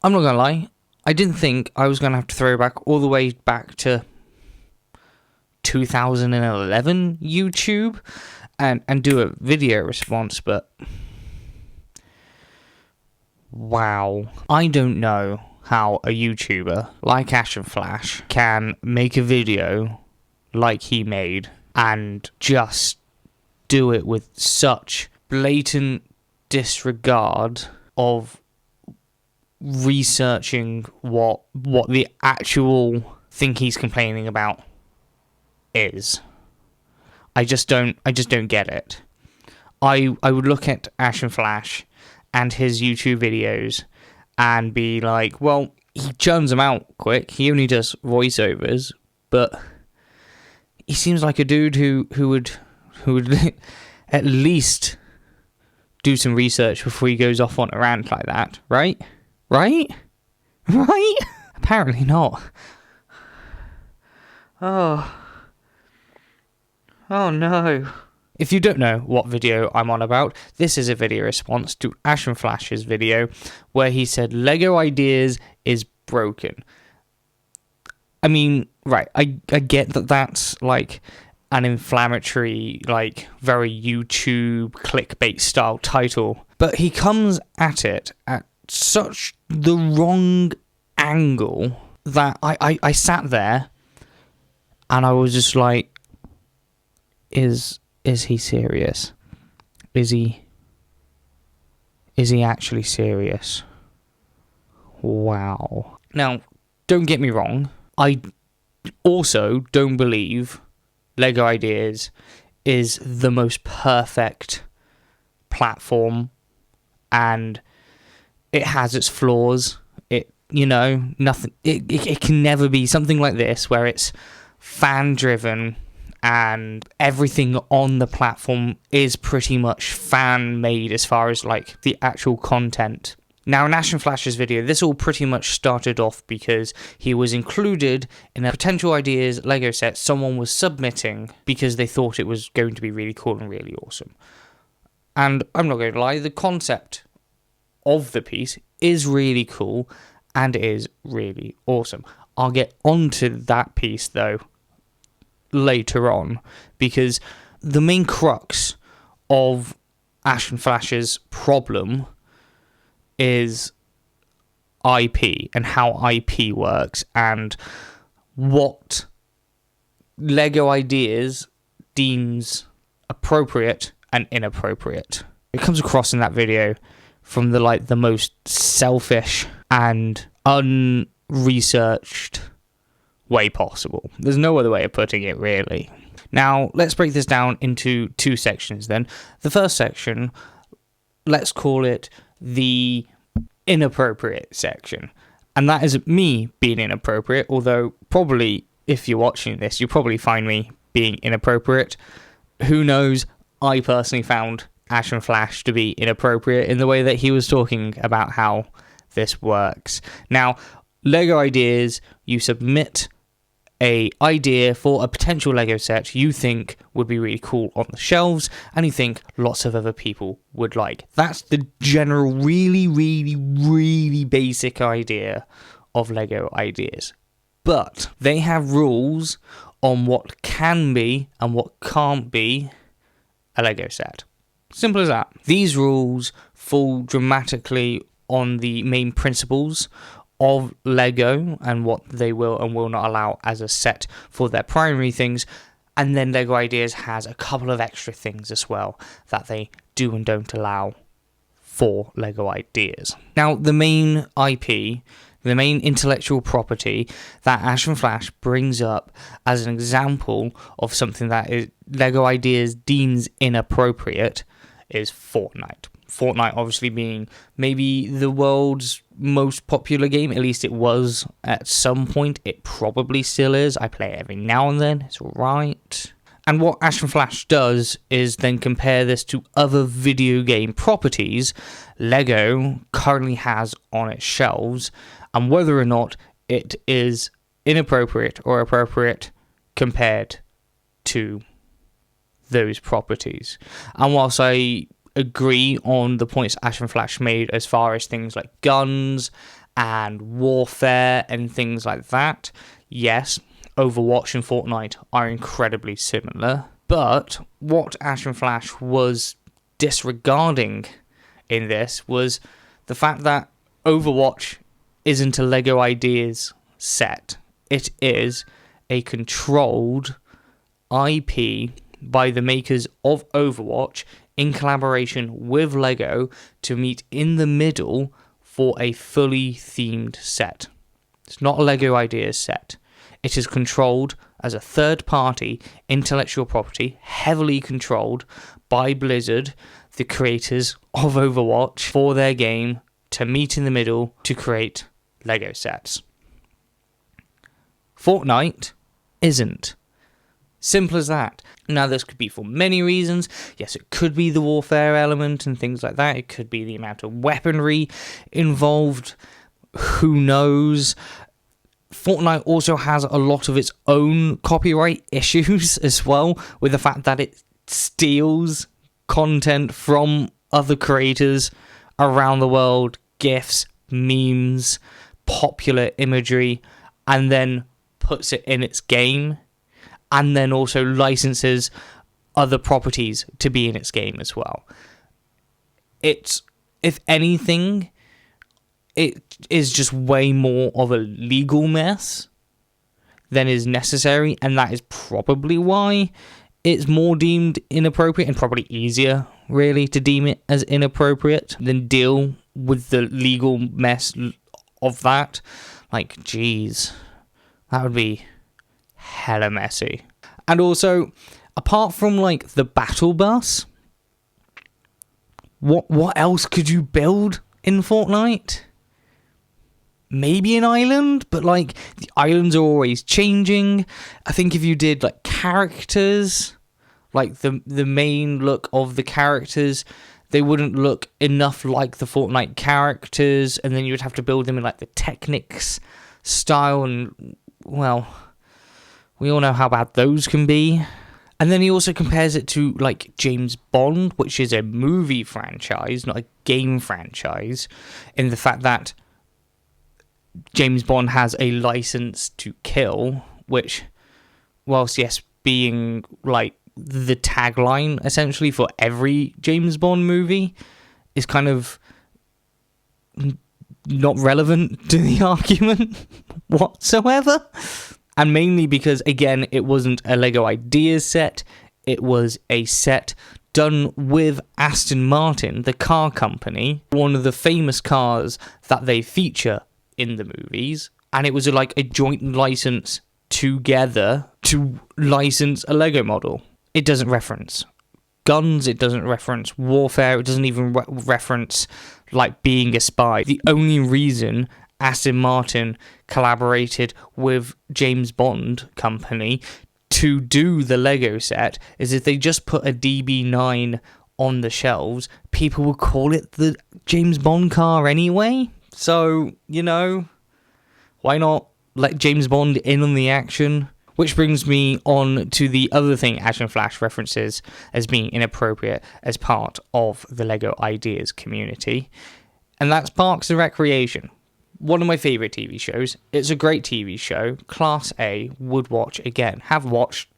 I'm not gonna lie, I didn't think I was gonna have to throw back all the way back to 2011 YouTube and do a video response, but wow. I don't know how a YouTuber like Ashnflash can make a video like he made and just do it with such blatant disregard of researching what the actual thing he's complaining about is. I just don't get it. I would look at Ashnflash and his YouTube videos and be like, well, he churns them out quick. He only does voiceovers, but he seems like a dude who would at least do some research before he goes off on a rant like that, right? Right? Apparently not. Oh no. If you don't know what video I'm on about, this is a video response to Ashnflash's video where he said Lego Ideas is broken. I mean, right, I get that that's like an inflammatory, like very YouTube clickbait style title, but he comes at it at such the wrong angle that I sat there and I was just like, is he serious? Is he actually serious? Wow. Now, don't get me wrong, I also don't believe Lego Ideas is the most perfect platform, and it has its flaws. It can never be something like this where it's fan driven and everything on the platform is pretty much fan made as far as like the actual content. Now, in Ashnflash's video, this all pretty much started off because he was included in a potential ideas Lego set someone was submitting because they thought it was going to be really cool and really awesome. And I'm not going to lie, the concept of the piece is really cool and is really awesome. I'll get onto that piece though later on, because the main crux of Ashnflash's problem is IP and how IP works and what Lego Ideas deems appropriate and inappropriate. It comes across in that video from the most selfish and unresearched way possible. There's no other way of putting it, really. Now, let's break this down into two sections then. The first section, let's call it the inappropriate section. And that is me being inappropriate, although probably if you're watching this, you'll probably find me being inappropriate. Who knows? I personally found Ashnflash to be inappropriate in the way that he was talking about how this works. Now, Lego Ideas, you submit a idea for a potential Lego set you think would be really cool on the shelves and you think lots of other people would like. That's the general really, really, really basic idea of Lego Ideas. But they have rules on what can be and what can't be a Lego set. Simple as that. These rules fall dramatically on the main principles of Lego and what they will and will not allow as a set for their primary things, and then Lego Ideas has a couple of extra things as well that they do and don't allow for Lego Ideas. Now, the main IP, the main intellectual property that Ashnflash brings up as an example of something that Lego Ideas deems inappropriate is Fortnite. Fortnite obviously being maybe the world's most popular game, at least it was at some point. It probably still is. I play it every now and then. It's alright. And what Ashnflash does is then compare this to other video game properties Lego currently has on its shelves, and whether or not it is inappropriate or appropriate compared to those properties. And whilst I agree on the points Ashnflash made as far as things like guns and warfare and things like that. Yes, Overwatch and Fortnite are incredibly similar, but what Ashnflash was disregarding in this was the fact that Overwatch isn't a LEGO Ideas set. It is a controlled IP by the makers of Overwatch in collaboration with LEGO to meet in the middle for a fully themed set. It's not a LEGO Ideas set. It is controlled as a third-party intellectual property, heavily controlled by Blizzard, the creators of Overwatch, for their game to meet in the middle to create LEGO sets. Fortnite isn't. Simple as that. Now, this could be for many reasons. Yes, it could be the warfare element and things like that. It could be the amount of weaponry involved. Who knows? Fortnite also has a lot of its own copyright issues as well, with the fact that it steals content from other creators around the world, GIFs, memes, popular imagery, and then puts it in its game, and then also licenses other properties to be in its game as well. It's, if anything, it is just way more of a legal mess than is necessary, and that is probably why it's more deemed inappropriate, and probably easier, really, to deem it as inappropriate than deal with the legal mess of that. Like, geez, that would be hella messy. And also, apart from, like, the battle bus, what else could you build in Fortnite? Maybe an island, but, like, the islands are always changing. I think if you did, like, characters, like, the main look of the characters, they wouldn't look enough like the Fortnite characters, and then you would have to build them in, like, the Technics style, and, well, we all know how bad those can be. And then he also compares it to, like, James Bond, which is a movie franchise, not a game franchise, in the fact that James Bond has a license to kill, which, whilst, yes, being, like, the tagline, essentially, for every James Bond movie, is kind of not relevant to the argument whatsoever. And mainly because, again, it wasn't a LEGO Ideas set, it was a set done with Aston Martin, the car company, one of the famous cars that they feature in the movies, and it was like a joint license together to license a LEGO model. It doesn't reference guns, it doesn't reference warfare, it doesn't even reference, like, being a spy. The only reason Aston Martin collaborated with James Bond company to do the LEGO set is if they just put a DB9 on the shelves, people would call it the James Bond car anyway. So, you know, why not let James Bond in on the action? Which brings me on to the other thing Ashnflash references as being inappropriate as part of the LEGO Ideas community, and that's Parks and Recreation. One of my favourite TV shows. It's a great TV show. Class A, would watch again. Have watched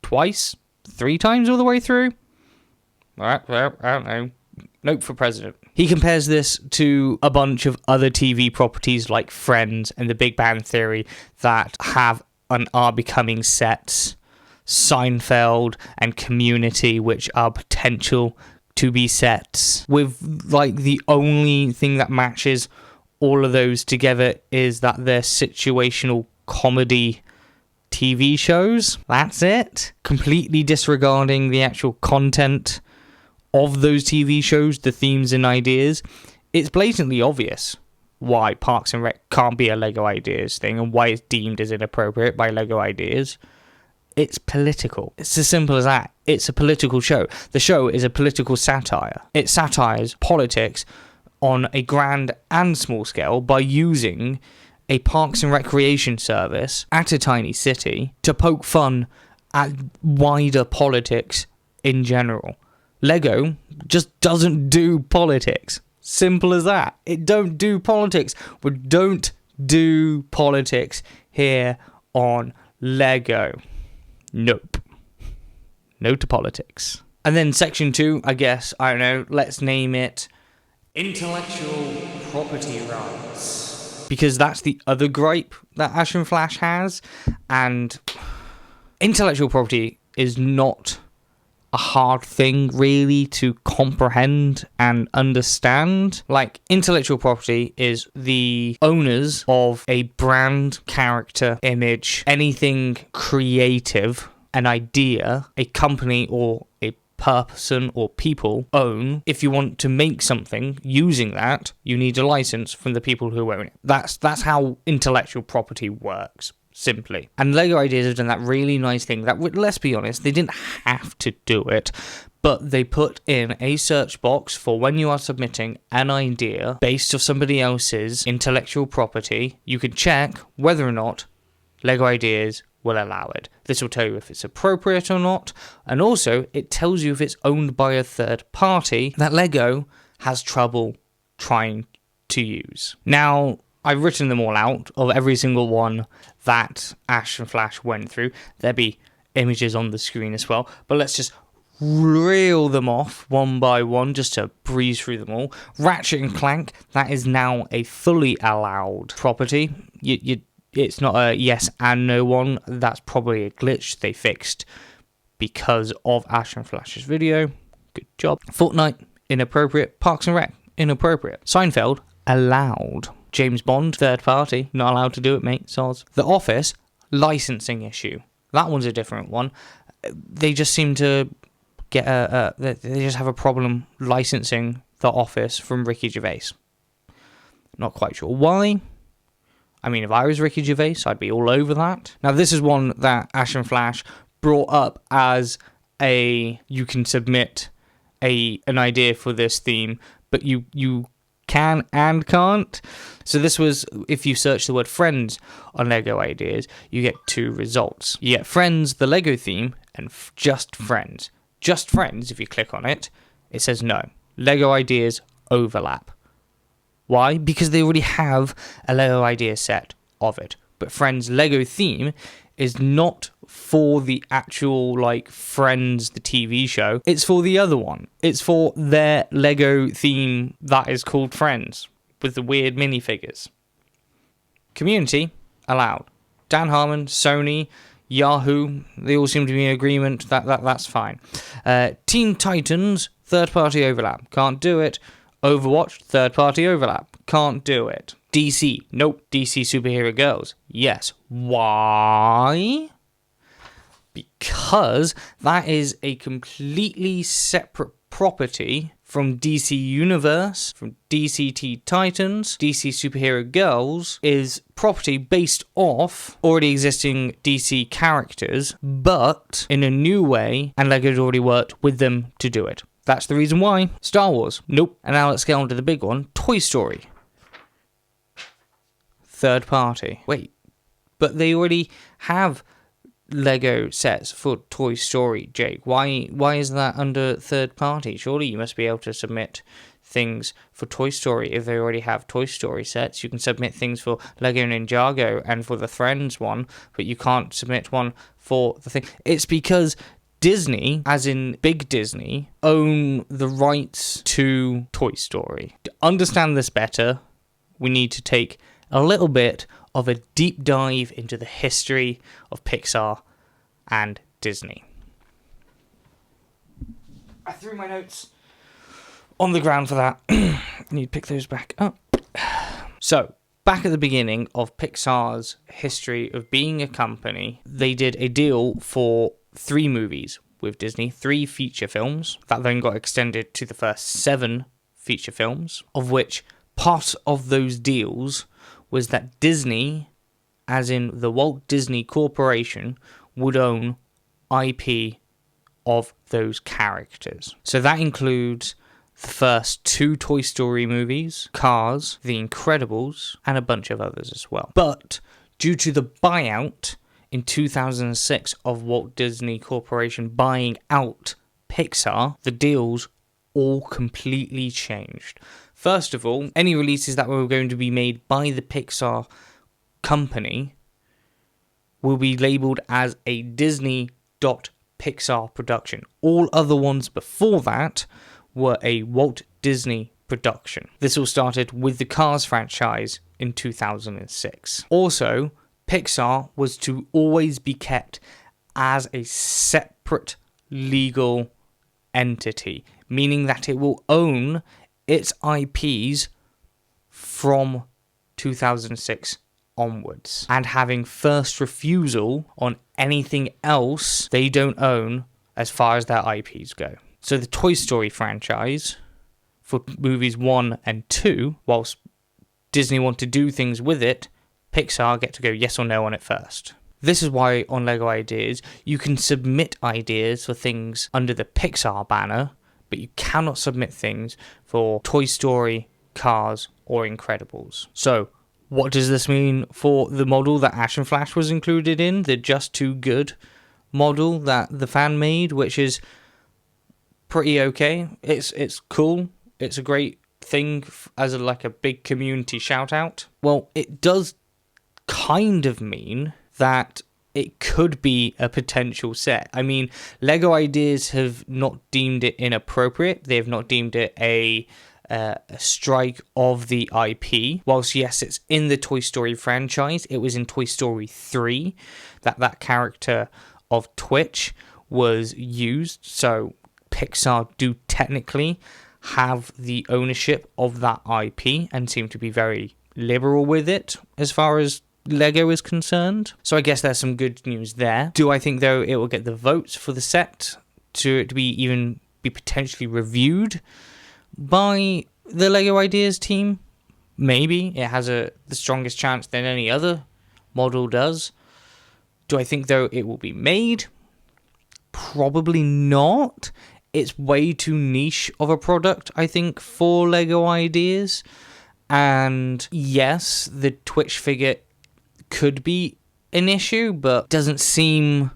twice, 3 times all the way through. Alright, well, I don't know. Note for president. He compares this to a bunch of other TV properties like Friends and The Big Bang Theory that have and are becoming sets. Seinfeld and Community, which are potential to be sets. With, like, the only thing that matches all of those together is that they're situational comedy TV shows. That's it. Completely disregarding the actual content of those TV shows, the themes and ideas. It's blatantly obvious why Parks and Rec can't be a LEGO Ideas thing and why it's deemed as inappropriate by LEGO Ideas. It's political. It's as simple as that. It's a political show. The show is a political satire. It satires politics on a grand and small scale by using a Parks and Recreation service at a tiny city to poke fun at wider politics in general. LEGO just doesn't do politics. Simple as that. It don't do politics. We don't do politics here on Lego. Nope. No to politics. And then section 2, I guess, I don't know, let's name it intellectual property rights. Because that's the other gripe that Ashnflash has. And intellectual property is not a hard thing really to comprehend and understand. Like, intellectual property is the owners of a brand, character, image, anything creative, an idea, a company or a person or people own. If you want to make something using that, you need a license from the people who own it. That's how intellectual property works. Simply. And Lego Ideas have done that really nice thing that, let's be honest, they didn't have to do it, but they put in a search box for when you are submitting an idea based off somebody else's intellectual property, you can check whether or not Lego Ideas will allow it. This will tell you if it's appropriate or not, and also it tells you if it's owned by a third party that Lego has trouble trying to use. Now, I've written them all out of every single one that Ashnflash went through. There'll be images on the screen as well, but let's just reel them off one by one just to breeze through them all. Ratchet and Clank, that is now a fully allowed property. It's not a yes and no one. That's probably a glitch they fixed because of Ashnflash's video. Good job. Fortnite, inappropriate. Parks and Rec, inappropriate. Seinfeld, allowed. James Bond, third party, not allowed to do it, mate, soz. The Office, licensing issue. That one's a different one. They just seem to get they just have a problem licensing The Office from Ricky Gervais. Not quite sure why. I mean, if I was Ricky Gervais, I'd be all over that. Now, this is one that Ashnflash brought up as you can submit an idea for this theme, but you can and can't. So this was, if you search the word friends on Lego Ideas, you get 2 results. You get friends, the Lego theme, and just friends. Just friends, if you click on it, it says no. Lego Ideas overlap. Why? Because they already have a Lego Idea set of it. But friends Lego theme is not for the actual, like, Friends, the TV show. It's for the other one. It's for their Lego theme that is called Friends, with the weird minifigures. Community, allowed. Dan Harmon, Sony, Yahoo, they all seem to be in agreement that's fine. Teen Titans, third-party overlap. Can't do it. Overwatch, third-party overlap. Can't do it. DC, nope. DC Superhero Girls, yes. Why? Because that is a completely separate property from DC Universe, from DC Teen Titans. DC Superhero Girls is property based off already existing DC characters, but in a new way, and Lego's already worked with them to do it. That's the reason why. Star Wars, nope. And now let's get on to the big one, Toy Story. Third party. Wait, but they already have Lego sets for Toy Story, Jake. Why is that under third party? Surely you must be able to submit things for Toy Story if they already have Toy Story sets. You can submit things for Lego Ninjago and for the Friends one, but you can't submit one for the thing. It's because Disney, as in Big Disney, own the rights to Toy Story. To understand this better, we need to take a little bit of a deep dive into the history of Pixar and Disney. I threw my notes on the ground for that. Need to pick those back up. So, back at the beginning of Pixar's history of being a company, they did a deal for 3 movies with Disney, 3 feature films, that then got extended to the first 7 feature films, of which part of those deals was that Disney, as in the Walt Disney Corporation, would own IP of those characters. So that includes the first 2 Toy Story movies, Cars, The Incredibles, and a bunch of others as well. But due to the buyout in 2006 of Walt Disney Corporation buying out Pixar, the deals all completely changed. First of all, any releases that were going to be made by the Pixar company will be labelled as a Disney.Pixar production. All other ones before that were a Walt Disney production. This all started with the Cars franchise in 2006. Also, Pixar was to always be kept as a separate legal entity, meaning that it will own its IPs from 2006 onwards, and having first refusal on anything else they don't own as far as their IPs go. So the Toy Story franchise for movies 1 and 2, whilst Disney want to do things with it, Pixar get to go yes or no on it first. This is why on LEGO Ideas you can submit ideas for things under the Pixar banner, but you cannot submit things for Toy Story, Cars, or Incredibles. So what does this mean for the model that Ashnflash was included in? The Just Too Good model that the fan made, which is pretty okay. It's cool. It's a great thing as a big community shout out. Well, it does kind of mean that it could be a potential set. I mean, LEGO Ideas have not deemed it inappropriate. They have not deemed it a strike of the IP. Whilst yes, it's in the Toy Story franchise, it was in Toy Story 3 that character of Twitch was used. So Pixar do technically have the ownership of that IP and seem to be very liberal with it as far as LEGO is concerned. So I guess there's some good news there. Do I think though it will get the votes for the set to be potentially reviewed by the LEGO Ideas team? Maybe. It has the strongest chance than any other model does. Do I think though it will be made? Probably not. It's way too niche of a product, I think, for LEGO Ideas. And yes, the Twitch figure could be an issue, but doesn't seem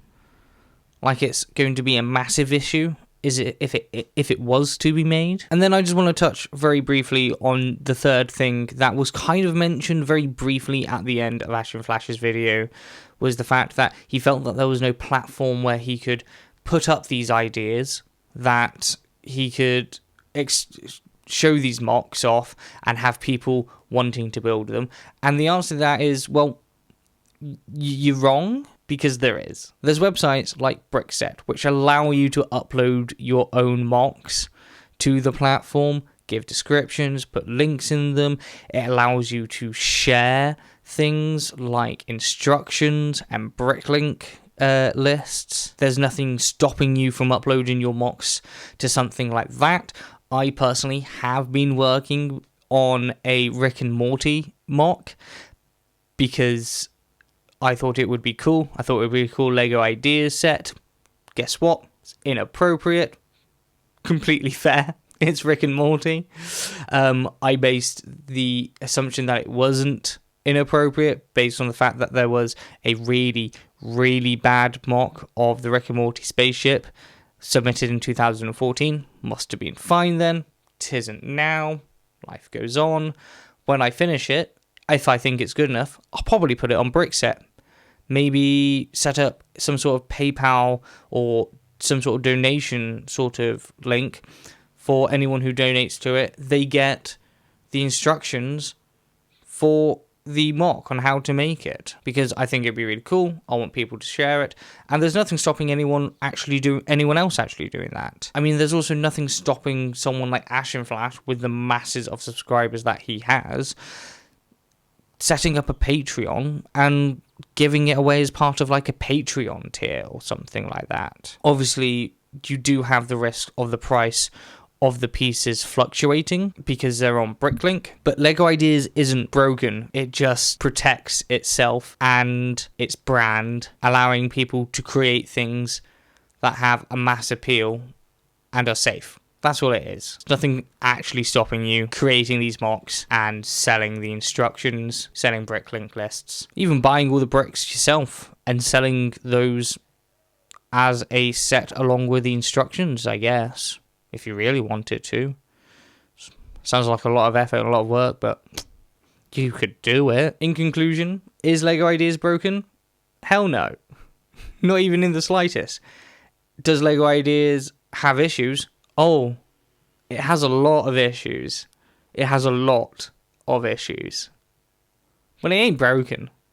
like it's going to be a massive issue. Is it if it was to be made? And then I just want to touch very briefly on the third thing that was kind of mentioned very briefly at the end of Ashnflash's video, was the fact that he felt that there was no platform where he could put up these ideas, that he could show these mocks off and have people wanting to build them. And the answer to that is, well, you're wrong, because there is. There's websites like Brickset which allow you to upload your own mocks to the platform, give descriptions, put links in them. It allows you to share things like instructions and bricklink lists. There's nothing stopping you from uploading your mocks to something like that. I personally have been working on a Rick and Morty mock because I thought it would be cool. I thought it would be a cool LEGO Ideas set. Guess what? It's inappropriate. Completely fair. It's Rick and Morty. I based the assumption that it wasn't inappropriate based on the fact that there was a really, really bad mock of the Rick and Morty spaceship submitted in 2014. Must have been fine then. Tisn't now. Life goes on. When I finish it, if I think it's good enough, I'll probably put it on Brickset. Maybe set up some sort of PayPal or some sort of donation sort of link for anyone who donates to it. They get the instructions for the mock on how to make it, because I think it'd be really cool. I want people to share it, and there's nothing stopping anyone else actually doing that. I mean, there's also nothing stopping someone like Ashnflash, with the masses of subscribers that he has, setting up a Patreon and giving it away as part of like a Patreon tier or something like that. Obviously, you do have the risk of the price of the pieces fluctuating because they're on Bricklink, but LEGO Ideas isn't broken. It just protects itself and its brand, allowing people to create things that have a mass appeal and are safe. That's all it is. There's nothing actually stopping you creating these mocks and selling the instructions, selling Bricklink lists, even buying all the bricks yourself and selling those as a set along with the instructions, I guess, if you really wanted to. Sounds like a lot of effort and a lot of work, but you could do it. In conclusion, is LEGO Ideas broken? Hell no. Not even in the slightest. Does LEGO Ideas have issues? Oh, it has a lot of issues. It has a lot of issues. But it ain't broken.